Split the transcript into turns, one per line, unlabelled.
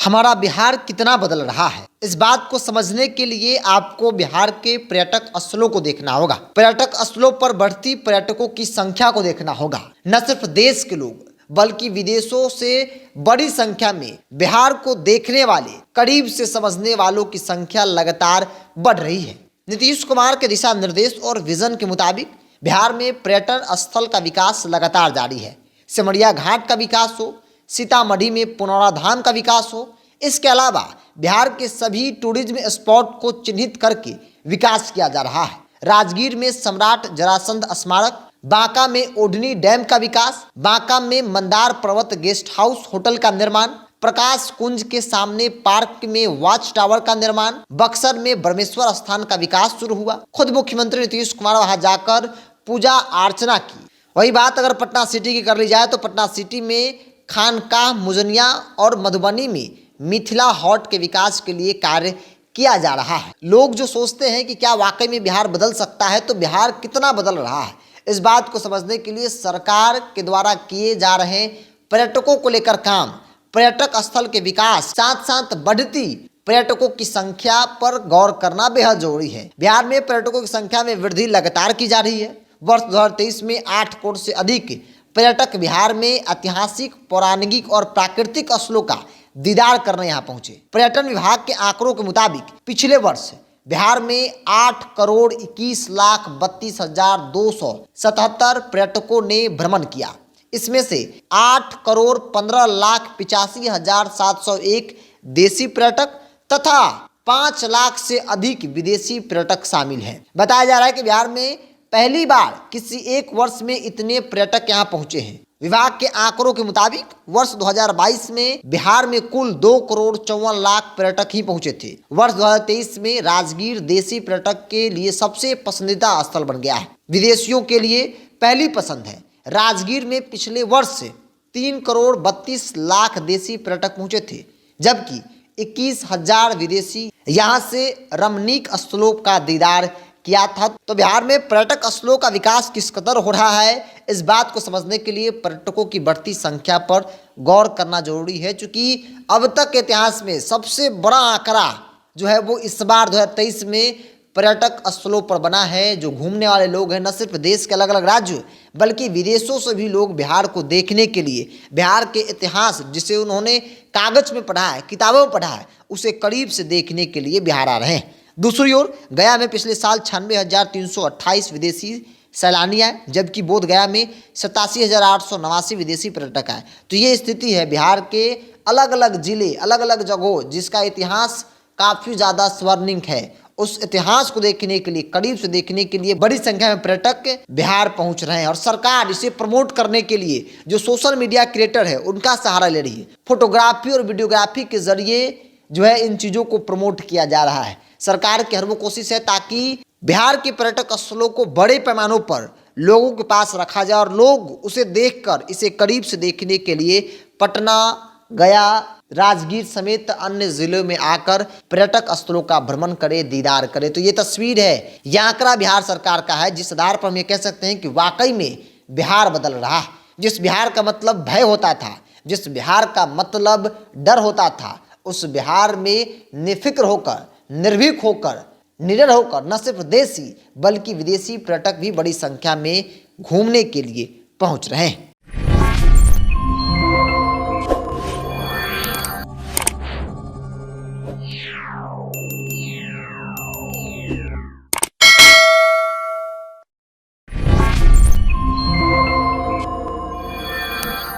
हमारा बिहार कितना बदल रहा है, इस बात को समझने के लिए आपको बिहार के पर्यटक स्थलों को देखना होगा। पर्यटक स्थलों पर बढ़ती पर्यटकों की संख्या को देखना होगा। न सिर्फ देश के लोग बल्कि विदेशों से बड़ी संख्या में बिहार को देखने वाले, करीब से समझने वालों की संख्या लगातार बढ़ रही है। नीतीश कुमार के दिशा निर्देश और विजन के मुताबिक बिहार में पर्यटन स्थल का विकास लगातार जारी है। सिमरिया घाट का विकास हो, सीतामढ़ी में पुनौरा धाम का विकास हो, इसके अलावा बिहार के सभी टूरिज्म स्पॉट को चिन्हित करके विकास किया जा रहा है। राजगीर में सम्राट जरासंध स्मारक, बांका में ओढ़नी डैम का विकास, बांका में मंदार पर्वत गेस्ट हाउस होटल का निर्माण, प्रकाश कुंज के सामने पार्क में वॉच टावर का निर्माण, बक्सर में ब्रह्मेश्वर स्थान का विकास शुरू हुआ। खुद मुख्यमंत्री नीतीश कुमार वहां जाकर पूजा अर्चना की। वही बात अगर पटना सिटी की कर ली जाए तो पटना सिटी में खानकाह मुजनिया और मधुबनी में मिथिला हॉट के विकास के लिए कार्य किया जा रहा है। लोग जो सोचते हैं कि क्या वाकई में बिहार बदल सकता है, तो बिहार कितना बदल रहा है, इस बात को समझने के लिए सरकार के द्वारा किए जा रहे पर्यटकों को लेकर काम, पर्यटक स्थल के विकास, साथ साथ बढ़ती पर्यटकों की संख्या पर गौर करना बेहद जरूरी है। बिहार में पर्यटकों की संख्या में वृद्धि लगातार की जा रही है। वर्ष 2023 में 8 करोड़ से अधिक पर्यटक बिहार में ऐतिहासिक, पौराणिक और प्राकृतिक स्थलों का दीदार करने यहाँ पहुंचे। पर्यटन विभाग के आंकड़ों के मुताबिक पिछले वर्ष बिहार में 8,21,32,277 पर्यटकों ने भ्रमण किया। इसमें से 8,15,85,701 देशी पर्यटक तथा 5 लाख से अधिक विदेशी पर्यटक शामिल हैं। बताया जा रहा है कि बिहार में पहली बार किसी एक वर्ष में इतने पर्यटक यहाँ पहुंचे हैं। विभाग के आंकड़ों के मुताबिक वर्ष 2022 में बिहार में कुल 2,54,00,000 पर्यटक ही पहुंचे थे। वर्ष 2023 में राजगीर देशी पर्यटक के लिए सबसे पसंदीदा स्थल बन गया है। विदेशियों के लिए पहली पसंद है। राजगीर में पिछले वर्ष 3,32,00,000 देशी पर्यटक पहुंचे थे, जबकि 21,000 विदेशी यहाँ से रमणीक स्थलों का दीदार किया था। तो बिहार में पर्यटक स्थलों का विकास किस कदर हो रहा है, इस बात को समझने के लिए पर्यटकों की बढ़ती संख्या पर गौर करना जरूरी है। क्योंकि अब तक के इतिहास में सबसे बड़ा आंकड़ा जो है वो इस बार 2023 में पर्यटक स्थलों पर बना है। जो घूमने वाले लोग हैं, न सिर्फ देश के अलग अलग राज्यों बल्कि विदेशों से भी लोग बिहार को देखने के लिए, बिहार के इतिहास जिसे उन्होंने कागज में पढ़ा है, किताबों में पढ़ा है, उसे करीब से देखने के लिए बिहार आ रहे हैं। दूसरी ओर गया में पिछले साल 96,328 विदेशी सैलानी आए, जबकि बोध गया में 87,889 विदेशी पर्यटक आए। तो ये स्थिति है बिहार के अलग अलग जिले, अलग अलग जगहों जिसका इतिहास काफ़ी ज़्यादा स्वर्णिम है। उस इतिहास को देखने के लिए, करीब से देखने के लिए बड़ी संख्या में पर्यटक बिहार पहुंच रहे हैं। और सरकार इसे प्रमोट करने के लिए जो सोशल मीडिया क्रिएटर है उनका सहारा ले रही है। फोटोग्राफी और वीडियोग्राफी के जरिए जो है इन चीज़ों को प्रमोट किया जा रहा है। सरकार की हर वो कोशिश है ताकि बिहार के पर्यटक स्थलों को बड़े पैमानों पर लोगों के पास रखा जाए और लोग उसे देखकर, इसे करीब से देखने के लिए पटना, गया, राजगीर समेत अन्य जिलों में आकर पर्यटक स्थलों का भ्रमण करे, दीदार करे। तो ये तस्वीर है, यह आंकड़ा बिहार सरकार का है, जिस आधार पर हम ये कह सकते हैं कि वाकई में बिहार बदल रहा है। जिस बिहार का मतलब भय होता था, जिस बिहार का मतलब डर होता था, उस बिहार में निफिक्र होकर, निर्भीक होकर, निडर होकर न सिर्फ देशी बल्कि विदेशी पर्यटक भी बड़ी संख्या में घूमने के लिए पहुंच रहे हैं।